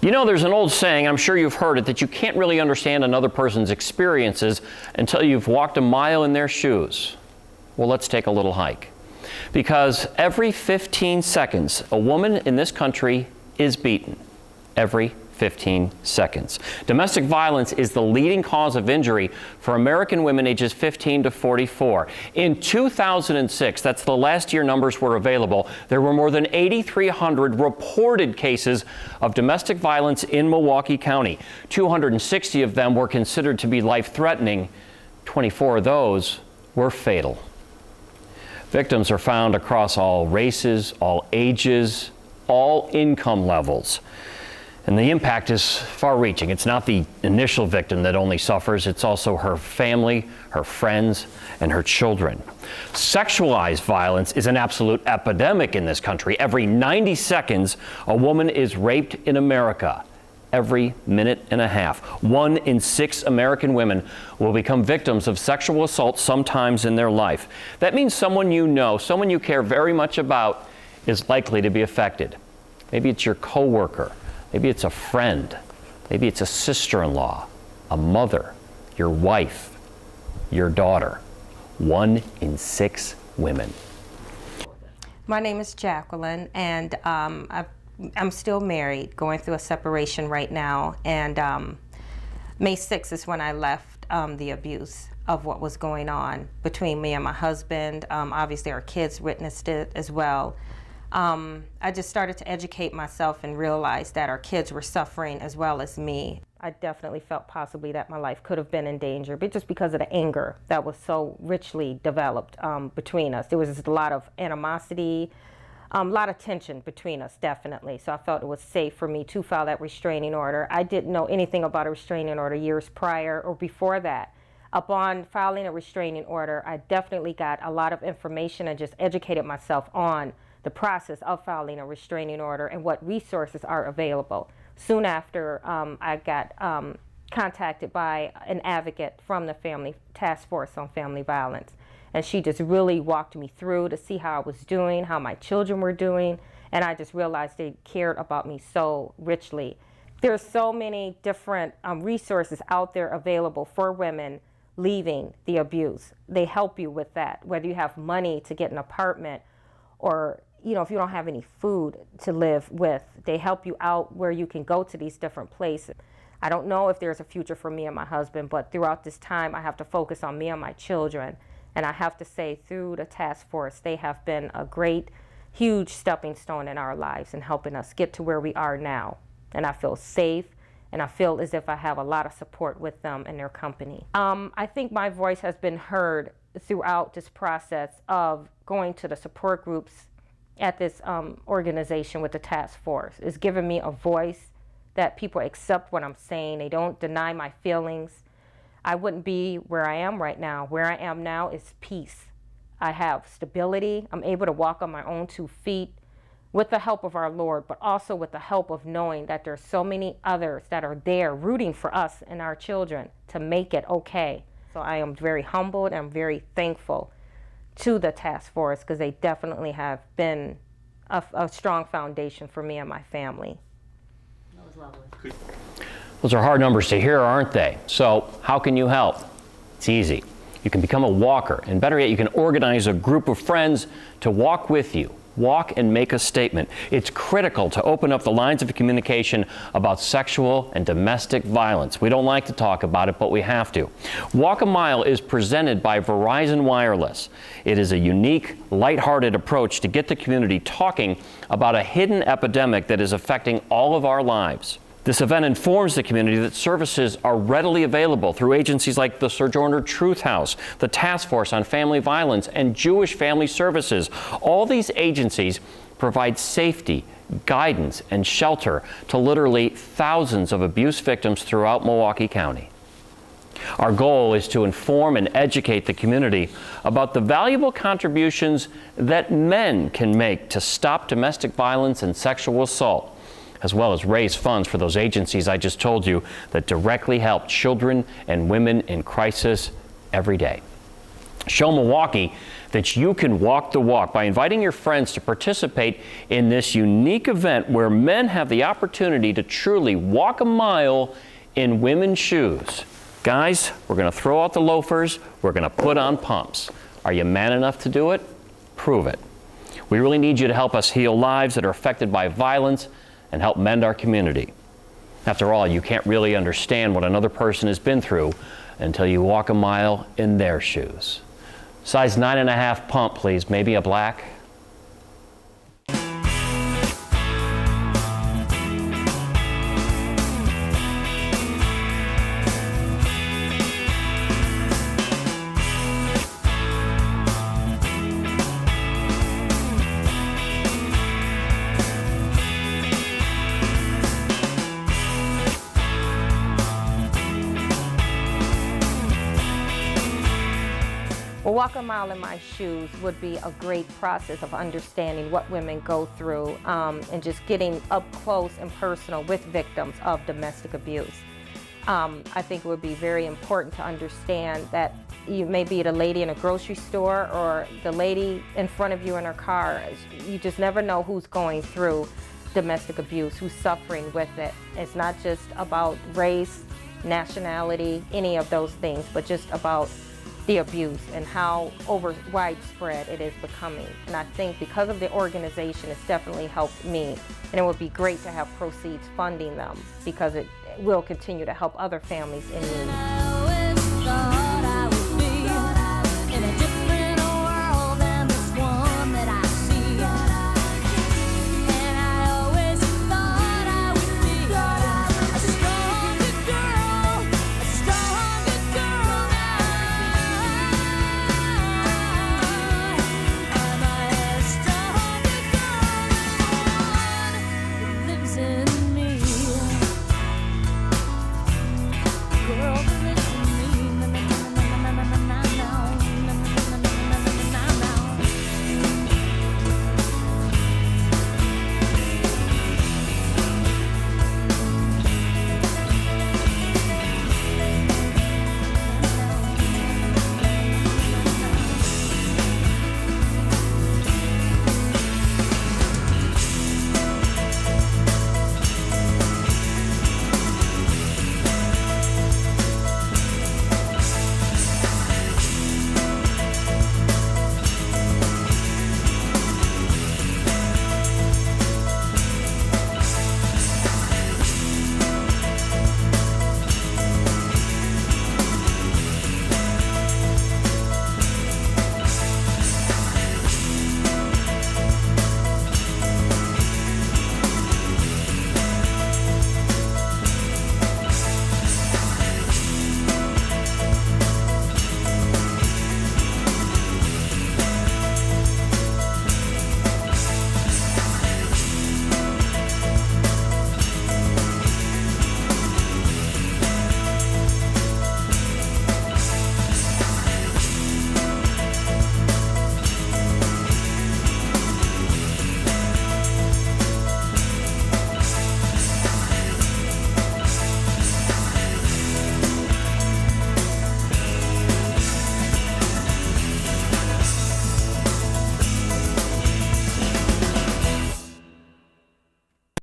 You know, there's an old saying, I'm sure you've heard it, that you can't really understand another person's experiences until you've walked a mile in their shoes. Well, let's take a little hike. Because every 15 seconds, a woman in this country is beaten. Every 15 seconds. Domestic violence is the leading cause of injury for American women ages 15 to 44. In 2006, that's the last year numbers were available, there were more than 8,300 reported cases of domestic violence in Milwaukee County. 260 of them were considered to be life-threatening. 24 of those were fatal. Victims are found across all races, all ages, all income levels. And the impact is far-reaching. It's not the initial victim that only suffers, it's also her family, her friends, and her children. Sexualized violence is an absolute epidemic in this country. Every 90 seconds, a woman is raped in America. Every minute and a half. 1 in 6 American women will become victims of sexual assault sometimes in their life. That means someone you know, someone you care very much about, is likely to be affected. Maybe it's your coworker. Maybe it's a friend. Maybe it's a sister-in-law, a mother, your wife, your daughter. 1 in 6 women. My name is Jacqueline, and I'm still married, going through a separation right now. And May 6th is when I left the abuse of what was going on between me and my husband. Obviously, our kids witnessed it as well. I just started to educate myself and realize that our kids were suffering as well as me. I definitely felt possibly that my life could have been in danger, but just because of the anger that was so richly developed between us. There was just a lot of animosity, a lot of tension between us, definitely. So I felt it was safe for me to file that restraining order. I didn't know anything about a restraining order years prior or before that. Upon filing a restraining order, I definitely got a lot of information and just educated myself on the process of filing a restraining order and what resources are available. Soon after, I got contacted by an advocate from the Family Task Force on Family Violence. And she just really walked me through to see how I was doing, how my children were doing, and I just realized they cared about me so richly. There's so many different resources out there available for women leaving the abuse. They help you with that, whether you have money to get an apartment or if you don't have any food to live with, they help you out where you can go to these different places. I don't know if there's a future for me and my husband, but throughout this time, I have to focus on me and my children. And I have to say, through the task force, they have been a great, huge stepping stone in our lives and helping us get to where we are now. And I feel safe, and I feel as if I have a lot of support with them and their company. I think my voice has been heard throughout this process of going to the support groups at this organization with the task force. It's given me a voice that people accept what I'm saying. They don't deny my feelings. I wouldn't be where I am right now. Where I am now is peace. I have stability. I'm able to walk on my own 2 feet with the help of our Lord, but also with the help of knowing that there's so many others that are there rooting for us and our children to make it okay. So I am very humbled and I'm very thankful to the task force because they definitely have been a strong foundation for me and my family. That was lovely. Those are hard numbers to hear, aren't they? So how can you help? It's easy. You can become a walker, and better yet, you can organize a group of friends to walk with you. Walk and make a statement. It's critical to open up the lines of communication about sexual and domestic violence. We don't like to talk about it, but we have to. Walk a Mile is presented by Verizon Wireless. It is a unique, lighthearted approach to get the community talking about a hidden epidemic that is affecting all of our lives. This event informs the community that services are readily available through agencies like the Sojourner Truth House, the Task Force on Family Violence, and Jewish Family Services. All these agencies provide safety, guidance, and shelter to literally thousands of abuse victims throughout Milwaukee County. Our goal is to inform and educate the community about the valuable contributions that men can make to stop domestic violence and sexual assault, as well as raise funds for those agencies I just told you that directly help children and women in crisis every day. Show Milwaukee that you can walk the walk by inviting your friends to participate in this unique event where men have the opportunity to truly walk a mile in women's shoes. Guys, we're going to throw out the loafers, we're going to put on pumps. Are you man enough to do it? Prove it. We really need you to help us heal lives that are affected by violence and help mend our community. After all, you can't really understand what another person has been through until you walk a mile in their shoes. Size 9.5 pump, please. Maybe a black. Well, Walk a Mile in My Shoes would be a great process of understanding what women go through and just getting up close and personal with victims of domestic abuse. I think it would be very important to understand that you may be the lady in a grocery store or the lady in front of you in her car. You just never know who's going through domestic abuse, who's suffering with it. It's not just about race, nationality, any of those things, but just about the abuse and how widespread it is becoming. And I think because of the organization, it's definitely helped me. And it would be great to have proceeds funding them because it will continue to help other families in need.